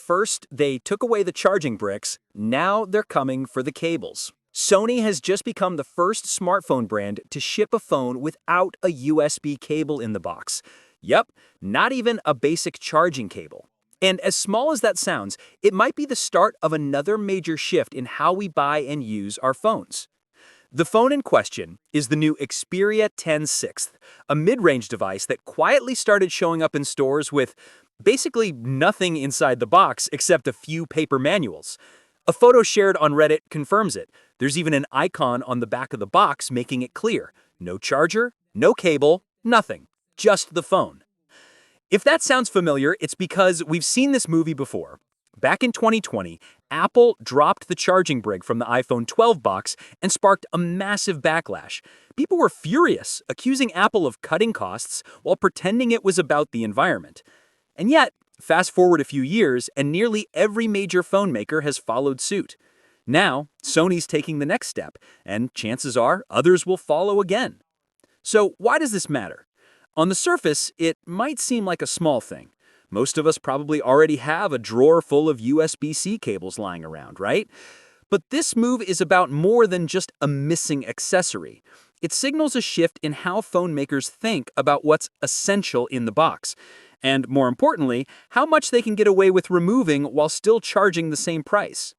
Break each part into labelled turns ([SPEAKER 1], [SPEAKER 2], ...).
[SPEAKER 1] First, they took away the charging bricks. Now they're coming for the cables. Sony has just become the first smartphone brand to ship a phone without a USB cable in the box. Yep, not even a basic charging cable. And as small as that sounds, it might be the start of another major shift in how we buy and use our phones. The phone in question is the new Xperia 10 Sixth, a mid-range device that quietly started showing up in stores with basically nothing inside the box except a few paper manuals. A photo shared on Reddit confirms it. There's even an icon on the back of the box making it clear. No charger, no cable, nothing. Just the phone. If that sounds familiar, it's because we've seen this movie before. Back in 2020, Apple dropped the charging brick from the iPhone 12 box and sparked a massive backlash. People were furious, accusing Apple of cutting costs while pretending it was about the environment. And yet, fast forward a few years, and nearly every major phone maker has followed suit. Now, Sony's taking the next step, and chances are others will follow again. So why does this matter? On the surface, it might seem like a small thing. Most of us probably already have a drawer full of USB-C cables lying around, right? But this move is about more than just a missing accessory. It signals a shift in how phone makers think about what's essential in the box. And more importantly, how much they can get away with removing while still charging the same price.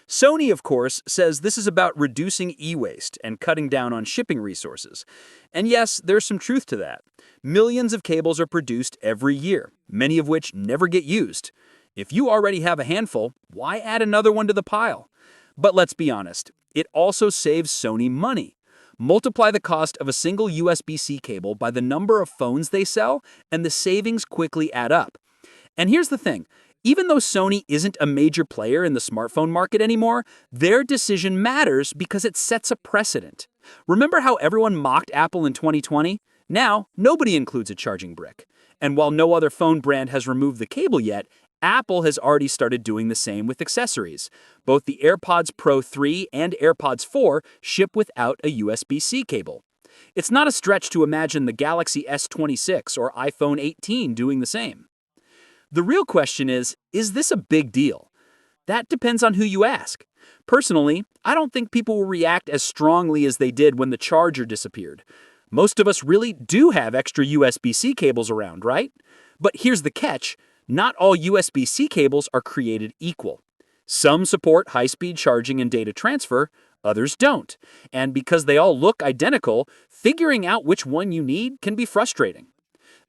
[SPEAKER 1] Sony, of course, says this is about reducing e-waste and cutting down on shipping resources. And yes, there's some truth to that. Millions of cables are produced every year, many of which never get used. If you already have a handful, why add another one to the pile? But let's be honest, it also saves Sony money. Multiply the cost of a single USB-C cable by the number of phones they sell, and the savings quickly add up. And here's the thing. Even though Sony isn't a major player in the smartphone market anymore, their decision matters because it sets a precedent. Remember how everyone mocked Apple in 2020? Now, nobody includes a charging brick. And while no other phone brand has removed the cable yet, Apple has already started doing the same with accessories. Both the AirPods Pro 3 and AirPods 4 ship without a USB-C cable. It's not a stretch to imagine the Galaxy S26 or iPhone 18 doing the same. The real question is this a big deal? That depends on who you ask. Personally, I don't think people will react as strongly as they did when the charger disappeared. Most of us really do have extra USB-C cables around, right? But here's the catch. Not all USB-C cables are created equal. Some support high-speed charging and data transfer, others don't. And because they all look identical, figuring out which one you need can be frustrating.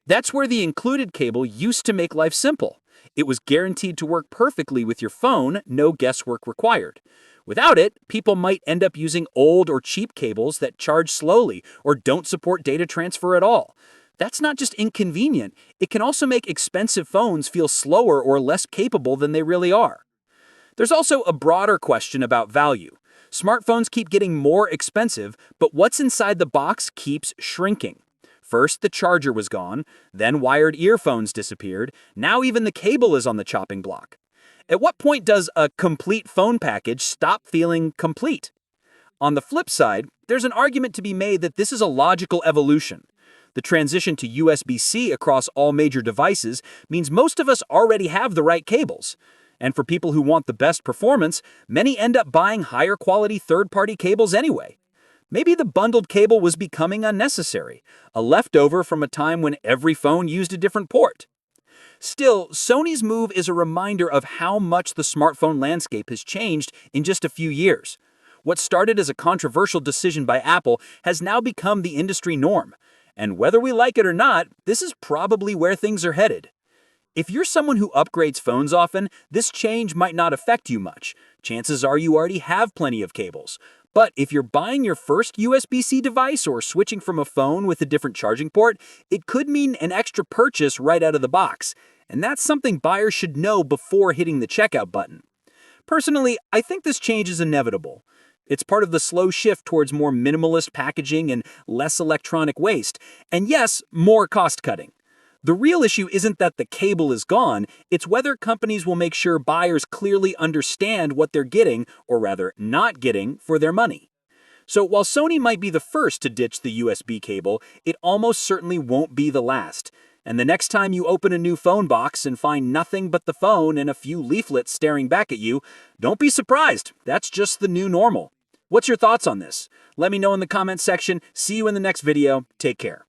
[SPEAKER 1] That's where the included cable used to make life simple. It was guaranteed to work perfectly with your phone, no guesswork required. Without it, people might end up using old or cheap cables that charge slowly or don't support data transfer at all. That's not just inconvenient, it can also make expensive phones feel slower or less capable than they really are. There's also a broader question about value. Smartphones keep getting more expensive, but what's inside the box keeps shrinking. First, the charger was gone, then wired earphones disappeared, now even the cable is on the chopping block. At what point does a complete phone package stop feeling complete? On the flip side, there's an argument to be made that this is a logical evolution. The transition to USB-C across all major devices means most of us already have the right cables. And for people who want the best performance, many end up buying higher quality third-party cables anyway. Maybe the bundled cable was becoming unnecessary, a leftover from a time when every phone used a different port. Still, Sony's move is a reminder of how much the smartphone landscape has changed in just a few years. What started as a controversial decision by Apple has now become the industry norm. And whether we like it or not, this is probably where things are headed. If you're someone who upgrades phones often, this change might not affect you much. Chances are you already have plenty of cables. But if you're buying your first USB-C device or switching from a phone with a different charging port, it could mean an extra purchase right out of the box. And that's something buyers should know before hitting the checkout button. Personally, I think this change is inevitable. It's part of the slow shift towards more minimalist packaging and less electronic waste. And yes, more cost cutting. The real issue isn't that the cable is gone, it's whether companies will make sure buyers clearly understand what they're getting, or rather not getting, for their money. So while Sony might be the first to ditch the USB cable, it almost certainly won't be the last. And the next time you open a new phone box and find nothing but the phone and a few leaflets staring back at you, don't be surprised. That's just the new normal. What's your thoughts on this? Let me know in the comments section. See you in the next video. Take care.